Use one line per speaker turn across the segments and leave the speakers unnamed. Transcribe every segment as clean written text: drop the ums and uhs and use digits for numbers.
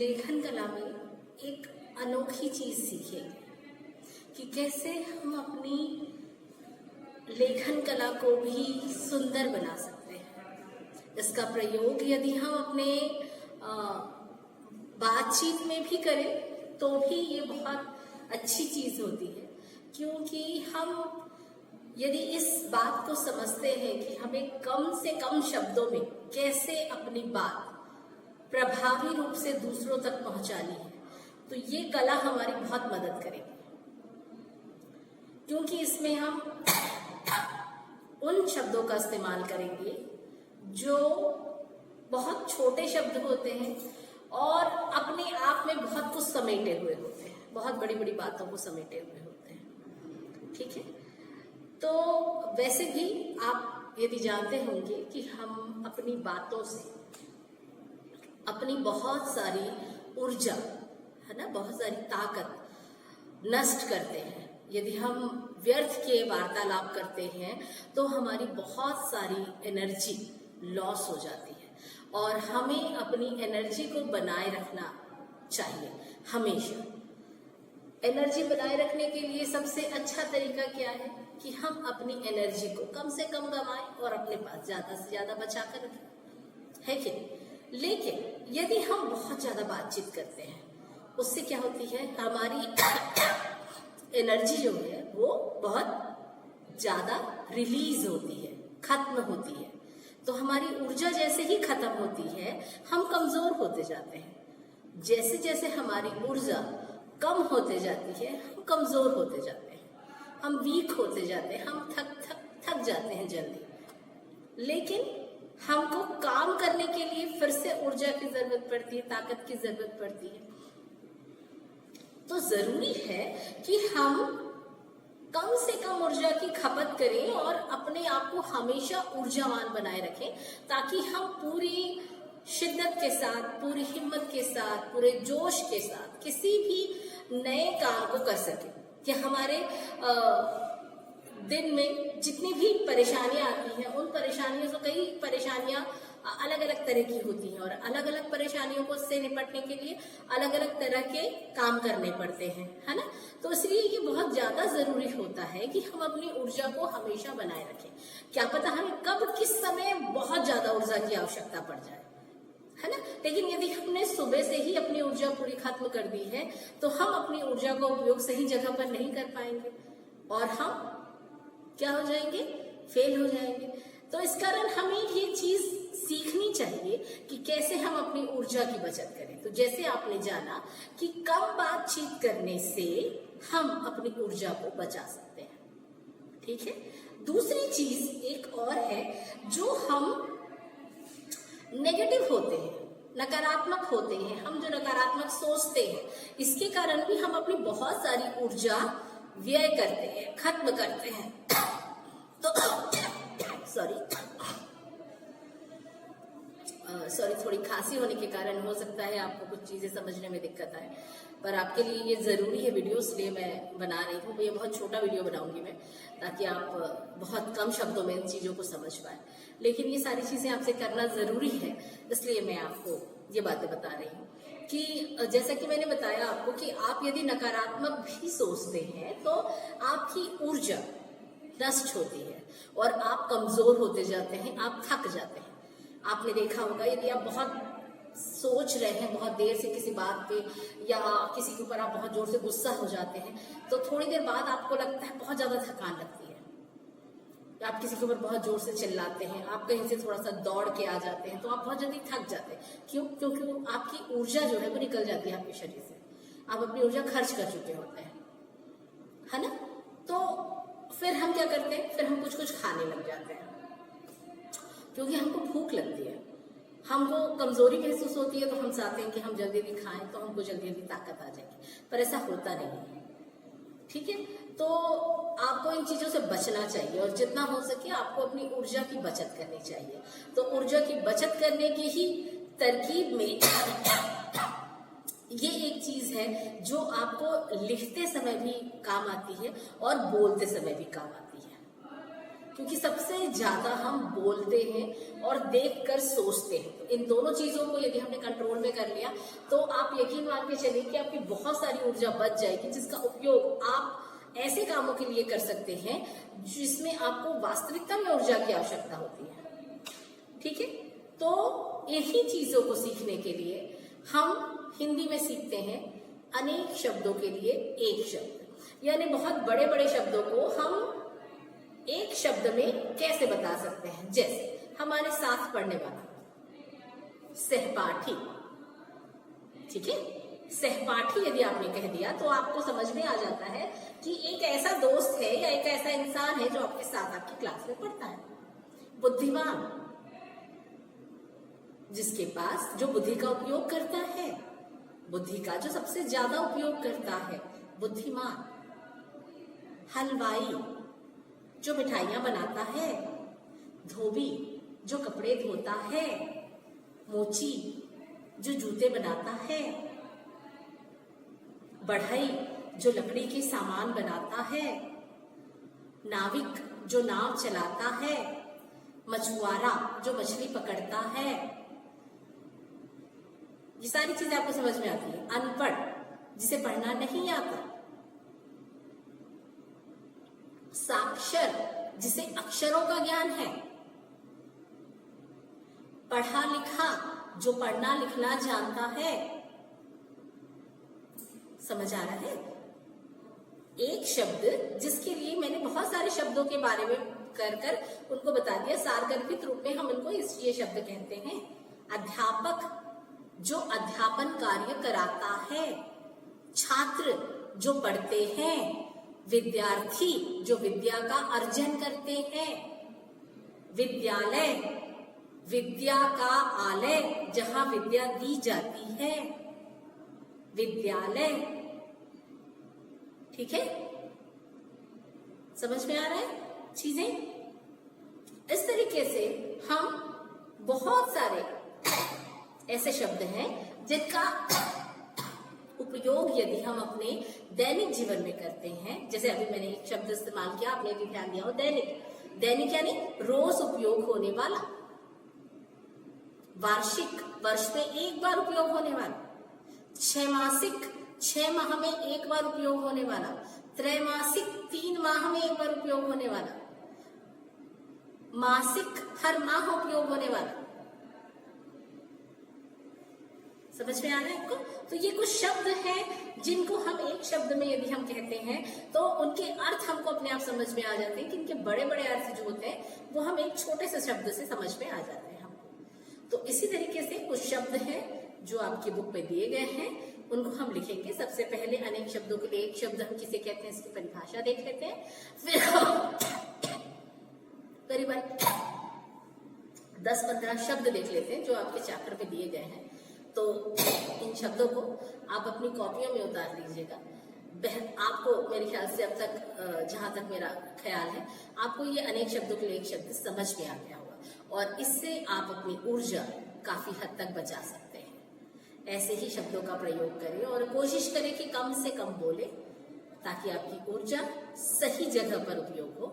लेखन कला में एक अनोखी चीज सीखेंगे कि कैसे हम अपनी लेखन कला को भी सुंदर बना सकते हैं। इसका प्रयोग यदि हम अपने बातचीत में भी करें तो भी ये बहुत अच्छी चीज होती है, क्योंकि हम यदि इस बात को समझते हैं कि हमें कम से कम शब्दों में कैसे अपनी बात प्रभावी रूप से दूसरों तक पहुंचानी है, तो ये कला हमारी बहुत मदद करेगी। क्योंकि इसमें हम उन शब्दों का इस्तेमाल करेंगे जो बहुत छोटे शब्द होते हैं और अपने आप में बहुत कुछ समेटे हुए होते हैं, बहुत बड़ी बड़ी बातों को समेटे हुए होते हैं। ठीक है, तो वैसे भी आप यदि जानते होंगे कि हम अपनी बातों से अपनी बहुत सारी ऊर्जा है ना, बहुत सारी ताकत नष्ट करते हैं। यदि हम व्यर्थ के वार्तालाप करते हैं तो हमारी बहुत सारी एनर्जी लॉस हो जाती है और हमें अपनी एनर्जी को बनाए रखना चाहिए हमेशा। एनर्जी बनाए रखने के लिए सबसे अच्छा तरीका क्या है कि हम अपनी एनर्जी को कम से कम गंवाएं और अपने पास ज्यादा से ज्यादा बचा कर रखें, है कि नहीं? लेकिन यदि हम बहुत ज्यादा बातचीत करते हैं उससे क्या होती है, हमारी एनर्जी जो है वो बहुत ज्यादा रिलीज होती है, खत्म होती है। तो हमारी ऊर्जा जैसे ही खत्म होती है हम कमजोर होते जाते हैं। जैसे जैसे हमारी ऊर्जा कम होते जाती है हम कमजोर होते जाते हैं, हम वीक होते जाते हैं, हम थक जाते हैं जल्दी। लेकिन हमको काम करने के लिए फिर से ऊर्जा की जरूरत पड़ती है, ताकत की जरूरत पड़ती है। तो जरूरी है कि हम कम से कम ऊर्जा की खपत करें और अपने आप को हमेशा ऊर्जावान बनाए रखें, ताकि हम पूरी शिद्दत के साथ, पूरी हिम्मत के साथ, पूरे जोश के साथ किसी भी नए काम को कर सकें। कि हमारे दिन में जितनी भी परेशानियां आती हैं उन परेशानियों से, कई परेशानियां अलग अलग तरह की होती हैं और अलग अलग परेशानियों को से निपटने के लिए अलग अलग तरह के काम करने पड़ते हैं, है ना। तो इसलिए ये बहुत ज्यादा जरूरी होता है कि हम अपनी ऊर्जा को हमेशा बनाए रखें। क्या पता हमें कब किस समय बहुत ज्यादा ऊर्जा की आवश्यकता पड़ जाए, है ना। लेकिन यदि हमने सुबह से ही अपनी ऊर्जा पूरी खत्म कर दी है तो हम अपनी ऊर्जा का उपयोग सही जगह पर नहीं कर पाएंगे और हम क्या हो जाएंगे, फेल हो जाएंगे। तो इस कारण हमें ये चीज सीखनी चाहिए कि कैसे हम अपनी ऊर्जा की बचत करें। तो जैसे आपने जाना कि कम बातचीत करने से हम अपनी ऊर्जा को बचा सकते हैं, ठीक है। दूसरी चीज एक और है, जो हम नेगेटिव होते हैं, नकारात्मक होते हैं, हम जो नकारात्मक सोचते हैं, इसके कारण भी हम अपनी बहुत सारी ऊर्जा व्यय करते हैं, खत्म करते हैं। तो सॉरी थोड़ी खांसी होने के कारण हो सकता है आपको कुछ चीजें समझने में दिक्कत आए, पर आपके लिए ये जरूरी है वीडियो, इसलिए मैं बना रही हूँ। ये बहुत छोटा वीडियो बनाऊंगी मैं, ताकि आप बहुत कम शब्दों में इन चीजों को समझ पाए। लेकिन ये सारी चीजें आपसे करना जरूरी है, इसलिए मैं आपको ये बातें बता रही हूँ कि जैसा कि मैंने बताया आपको कि आप यदि नकारात्मक भी सोचते हैं तो आपकी ऊर्जा नष्ट होती है और आप कमजोर होते जाते हैं, आप थक जाते हैं। आपने देखा होगा, यदि आप बहुत सोच रहे हैं बहुत देर से किसी बात पे, या किसी के ऊपर आप बहुत जोर से गुस्सा हो जाते हैं, तो थोड़ी देर बाद आपको लगता है बहुत ज्यादा थकान लगती है। आप किसी के ऊपर बहुत जोर से चिल्लाते हैं, आप कहीं से थोड़ा सा दौड़ के आ जाते हैं, तो आप बहुत जल्दी थक जाते हैं। क्यों? क्योंकि आपकी ऊर्जा जो है वो निकल जाती है आपके शरीर से, आप अपनी ऊर्जा खर्च कर चुके होते हैं, है ना। तो फिर हम क्या करते हैं, फिर हम कुछ कुछ खाने लग जाते हैं, क्योंकि हमको भूख लगती है, हमको कमजोरी महसूस होती है, तो हम चाहते हैं कि हम जल्दी जल्दी खाएं तो हमको जल्दी जल्दी ताकत आ जाएगी, पर ऐसा होता नहीं है, ठीक है। तो आपको इन चीजों से बचना चाहिए और जितना हो सके आपको अपनी ऊर्जा की बचत करनी चाहिए। तो ऊर्जा की बचत करने की ही तरकीब में ये एक चीज है जो आपको लिखते समय भी काम आती है और बोलते समय भी काम आती है। क्योंकि सबसे ज्यादा हम बोलते हैं और देखकर सोचते हैं। तो इन दोनों चीजों को यदि हमने कंट्रोल में कर लिया तो आप यकीन मान के चलिए कि आपकी बहुत सारी ऊर्जा बच जाएगी, जिसका उपयोग आप ऐसे कामों के लिए कर सकते हैं जिसमें आपको वास्तविकता में ऊर्जा की आवश्यकता होती है। ठीक है, तो इन्हीं चीजों को सीखने के लिए हम हिंदी में सीखते हैं अनेक शब्दों के लिए एक शब्द, यानी बहुत बड़े बड़े शब्दों को हम एक शब्द में कैसे बता सकते हैं। जैसे हमारे साथ पढ़ने वाला सहपाठी, ठीक है, सहपाठी यदि आपने कह दिया तो आपको समझ में आ जाता है कि एक ऐसा दोस्त है या एक ऐसा इंसान है जो आपके साथ आपकी क्लास में पढ़ता है। बुद्धिमान, जिसके पास जो बुद्धि का उपयोग करता है, बुद्धि का जो सबसे ज्यादा उपयोग करता है, बुद्धिमान। हलवाई, जो मिठाइयां बनाता है। धोबी, जो कपड़े धोता है। मोची, जो जूते बनाता है। बढ़ई, जो लकड़ी के सामान बनाता है। नाविक, जो नाव चलाता है। मछुआरा, जो मछली पकड़ता है। ये सारी चीजें आपको समझ में आती है। अनपढ़, जिसे पढ़ना नहीं आता। साक्षर, जिसे अक्षरों का ज्ञान है। पढ़ा लिखा, जो पढ़ना लिखना जानता है। समझ आ रहा है? एक शब्द जिसके लिए मैंने बहुत सारे शब्दों के बारे में कर उनको बता दिया, सारगर्भित रूप में हम इनको ये शब्द कहते हैं। अध्यापक, जो अध्यापन कार्य कराता है। छात्र, जो पढ़ते हैं। विद्यार्थी, जो विद्या का अर्जन करते हैं। विद्यालय, विद्या का आलय, जहां विद्या दी जाती है। विद्यालय, ठीक है, समझ में आ रहा है चीजें? इस तरीके से हम बहुत सारे ऐसे शब्द हैं जिनका उपयोग यदि हम अपने दैनिक जीवन में करते हैं, जैसे अभी मैंने एक शब्द इस्तेमाल किया, आपने भी ध्यान दिया हो, दैनिक। दैनिक यानी रोज उपयोग होने वाला। वार्षिक, वर्ष में एक बार उपयोग होने वाला। छमासिक, 6 माह में एक बार उपयोग होने वाला। त्रैमासिक, 3 माह में एक बार उपयोग होने वाला। मासिक, हर माह उपयोग होने वाला। समझ में आ रहा है आपको? तो ये कुछ शब्द हैं जिनको हम एक शब्द में यदि हम कहते हैं तो उनके अर्थ हमको अपने आप समझ में आ जाते हैं कि इनके बड़े बड़े अर्थ जो होते हैं वो हम एक छोटे से शब्द से समझ में आ जाते हैं हमको। तो इसी तरीके से कुछ शब्द हैं जो आपकी बुक में दिए गए हैं, उनको हम लिखेंगे। सबसे पहले अनेक शब्दों के लिए एक शब्द हम किसे कहते हैं इसकी परिभाषा देख लेते हैं, फिर करीबन 10-15 शब्द देख लेते हैं जो आपके चैप्टर में दिए गए हैं। तो इन शब्दों को आप अपनी कॉपियों में उतार लीजिएगा। आपको मेरे ख्याल से अब तक, जहां तक मेरा ख्याल है, आपको ये अनेक शब्दों के लिए एक शब्द समझ में आ गया होगा और इससे आप अपनी ऊर्जा काफी हद तक बचा सकते हैं। ऐसे ही शब्दों का प्रयोग करें और कोशिश करें कि कम से कम बोले, ताकि आपकी ऊर्जा सही जगह पर उपयोग हो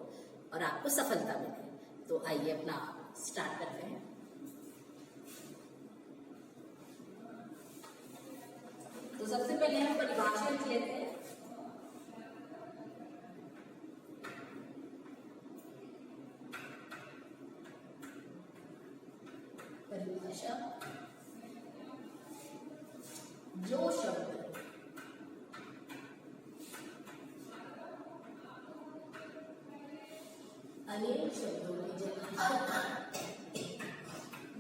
और आपको सफलता मिले। तो आइए अपना स्टार्ट करते हैं। तो सबसे पहले हम परिभाषा लिख लेते हैं। परिभाषा, जो शब्द अनेक शब्दों की जगह,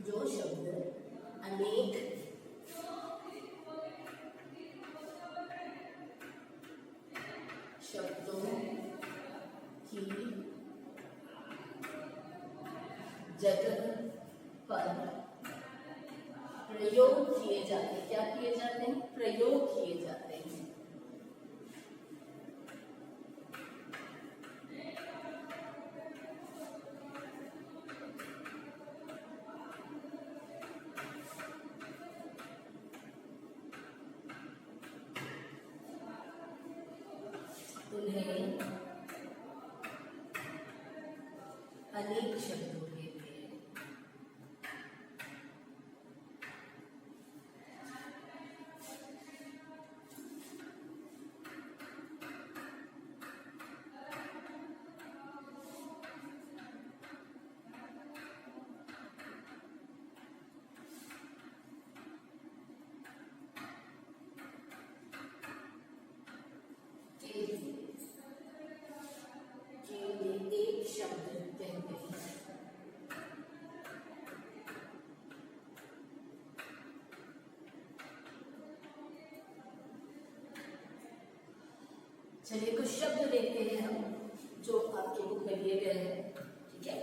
जो शब्द अनेक शब्दों की जगह पर प्रयोग किए जाते हैं। क्या किए जाते हैं? प्रयोग किए जाते हैं। उन्हें अनेक शब्द लेते हैं। एक शब्द कहते हैं। चलिए कुछ शब्द देखते हैं हम जो आपके बुक में दिए गए हैं। ठीक है,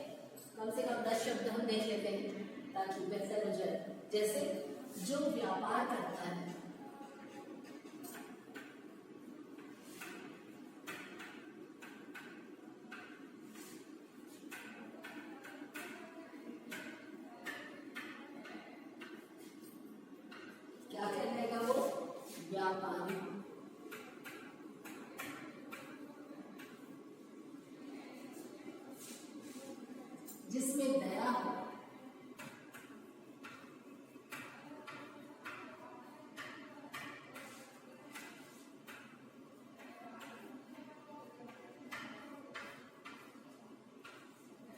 कम से कम 10 शब्द हम देख लेते हैं ताकि बेहतर हो जाए। जैसे जो व्यापार करता है, क्या कहलाएगा वो? व्यापारी। जिसमें दया हो,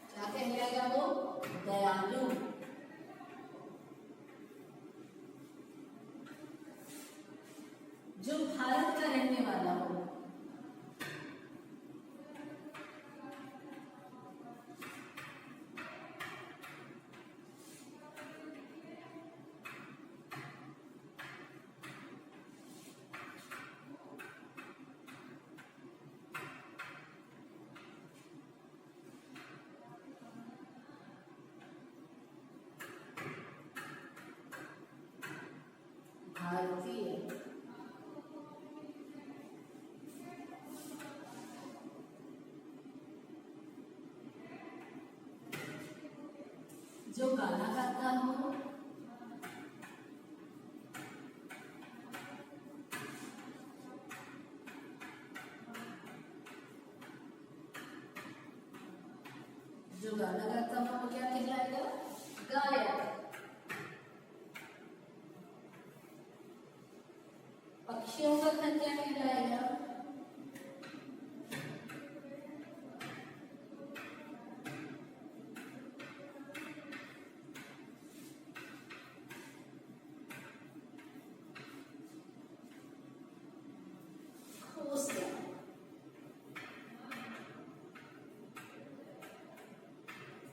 क्या कहलाएगा वो? दयालु। जो भारत का रहने वाला हो, भारतीय। जो गाना गाता हो, जो गाना गाता हो वो क्या कहलाएगा? गायक। पक्षियों का घर क्या कहलाएगा? घोंसला।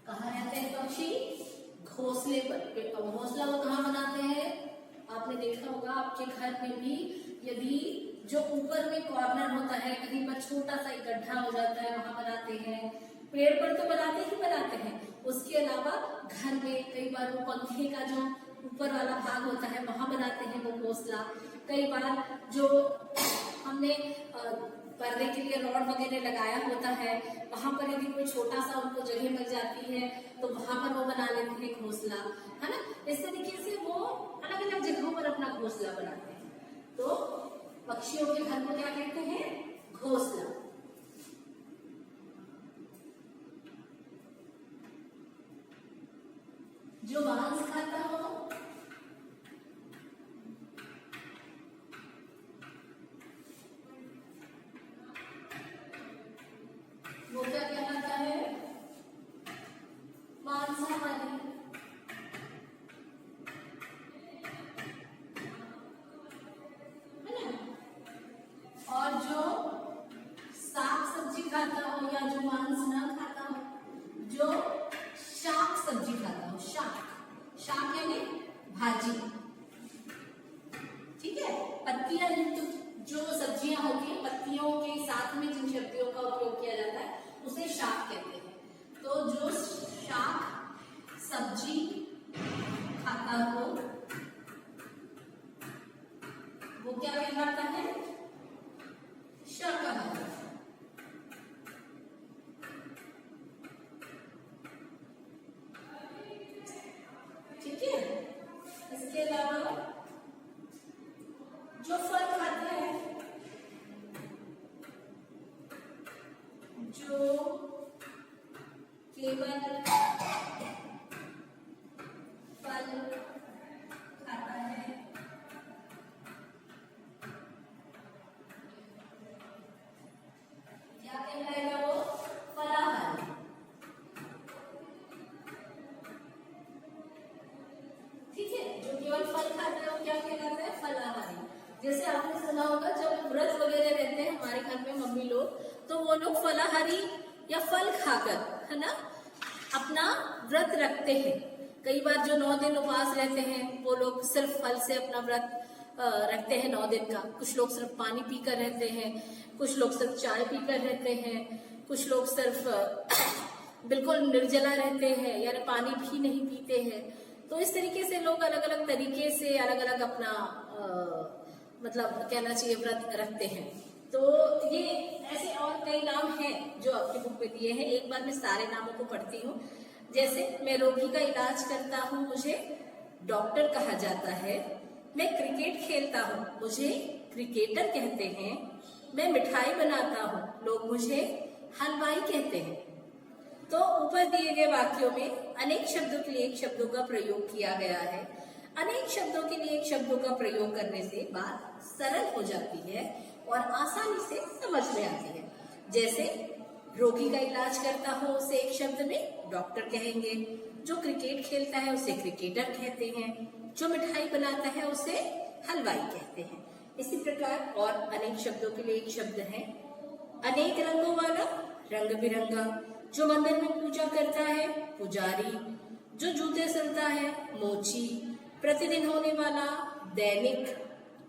कहाँ रहते हैं पक्षी? घोंसले पर। घोंसला वो कहाँ बनाते हैं? आपने देखा होगा आपके घर में भी, यदि जो ऊपर में कॉर्नर होता है कहीं पर छोटा सा एक गड्ढा हो जाता है वहां बनाते हैं। पेड़ पर तो बनाते ही बनाते हैं, उसके अलावा घर में कई बार वो पंखे का जो ऊपर वाला भाग होता है वहां बनाते हैं वो घोंसला। कई बार जो हमने पर्दे के लिए रॉड वगैरह लगाया होता है वहां पर यदि कोई छोटा सा उनको जगह मिल जाती है तो वहां पर वो बना लेते हैं घोंसला, है ना। इस तरीके से वो अलग अलग जगहों पर अपना घोंसला बनाते हैं। तो पक्षियों के घर को क्या कहते हैं? घोंसला। जो मांस खाता हो, वो क्या कहलाता है? मांसाहारी। है ना। और जो साग सब्जी खाता हो या जो मांस ना खाता हो, जो शाक सब्जी खाता हो, शाक। शाक यानी भाजी। ठीक है, पत्तियां युक्त जो सब्जियां होती हैं, पत्तियों के साथ में जिन सब्जियों का उपयोग किया जाता है उसे शाक कहते हैं। तो जो शाक सब्जी खाता हो वो क्या कहलाता है? शाकाहारी। ठीक है, इसके अलावा जो फल खाता है, जो केवल फल खाता है। क्या कहलाएगा वो? फलाहारी। ठीक है, जो केवल फल खाता है वो क्या कहलाता है? फलाहारी। जैसे आपने सुना होगा जब व्रत वगैरह रहते हैं हमारे घर में मम्मी लोग, तो वो लोग फलाहारी या फल खाकर, है ना, अपना व्रत रखते हैं। कई बार जो 9 दिन उपवास रहते हैं वो लोग सिर्फ फल से अपना व्रत रखते हैं 9 दिन का। कुछ लोग सिर्फ पानी पीकर रहते हैं, कुछ लोग सिर्फ चाय पीकर रहते हैं, कुछ लोग सिर्फ बिल्कुल निर्जला रहते हैं, यानी पानी भी नहीं पीते हैं। तो इस तरीके से लोग अलग अलग तरीके से अलग अलग अपना मतलब कहना चाहिए व्रत रखते हैं। तो ये ऐसे और कई नाम हैं जो आपकी बुक में दिए हैं। एक बार मैं सारे नामों को पढ़ती हूँ। जैसे मैं रोगी का इलाज करता हूँ, मुझे डॉक्टर कहा जाता है। मैं क्रिकेट खेलता हूँ, मुझे क्रिकेटर कहते हैं। मैं मिठाई बनाता हूँ, लोग मुझे हलवाई कहते हैं। तो ऊपर दिए गए वाक्यों में अनेक शब्दों के लिए एक शब्दों का प्रयोग किया गया है। अनेक शब्दों के लिए एक शब्दों का प्रयोग करने से बात सरल हो जाती है और आसानी से समझ में आती है। जैसे रोगी का इलाज करता हो उसे एक शब्द में डॉक्टर कहेंगे, जो क्रिकेट खेलता है उसे क्रिकेटर कहते हैं, जो मिठाई बनाता है उसे हलवाई कहते हैं। इसी प्रकार और अनेक शब्दों के लिए एक शब्द है अनेक रंगों वाला, रंग बिरंगा। जो मंदिर में पूजा करता है पुजारी, जो जूते सिलता है मोची, प्रतिदिन होने वाला दैनिक,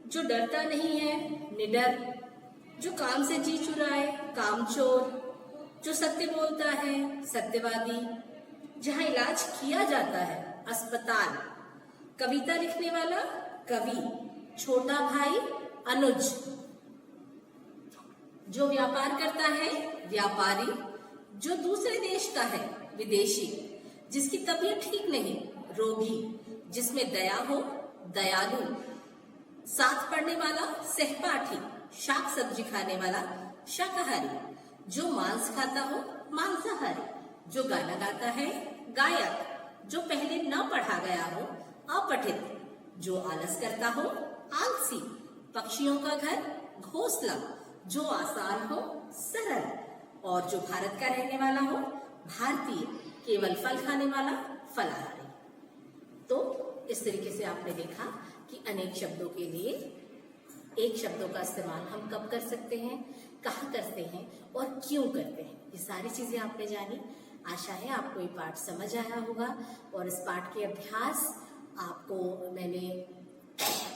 जो डरता नहीं है निडर, जो काम से जी चुराए कामचोर, जो सत्य बोलता है सत्यवादी, जहाँ इलाज किया जाता है अस्पताल, कविता लिखने वाला कवि, छोटा भाई अनुज, जो व्यापार करता है व्यापारी, जो दूसरे देश का है विदेशी, जिसकी तबीयत ठीक नहीं रोगी, जिसमें दया हो दयालु, साथ पढ़ने वाला सहपाठी, शाक सब्जी खाने वाला शाकाहारी, जो मांस खाता हो मांसाहारी, जो गाना गाता है गायक, जो पहले न पढ़ा गया हो अपठित, जो आलस करता हो आलसी, पक्षियों का घर घोंसला, जो आसान हो सरल, और जो भारत का रहने वाला हो भारतीय, केवल फल खाने वाला फलाहारी। तो इस तरीके से आपने देखा कि अनेक शब्दों के लिए एक शब्दों का इस्तेमाल हम कब कर सकते हैं, कहाँ करते हैं और क्यों करते हैं, ये सारी चीजें आपने जानी। आशा है आपको ये पाठ समझ आया होगा और इस पाठ के अभ्यास आपको मैंने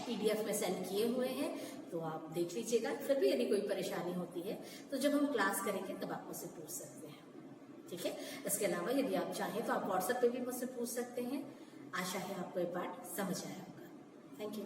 PDF में सेंड किए हुए हैं, तो आप देख लीजिएगा। फिर भी यदि कोई परेशानी होती है तो जब हम क्लास करेंगे तब आप मुझसे पूछ सकते हैं, ठीक है। इसके अलावा यदि आप चाहें तो आप WhatsApp पे भी मुझसे पूछ सकते हैं। आशा है आपको ये पाठ समझ आया होगा। Thank you.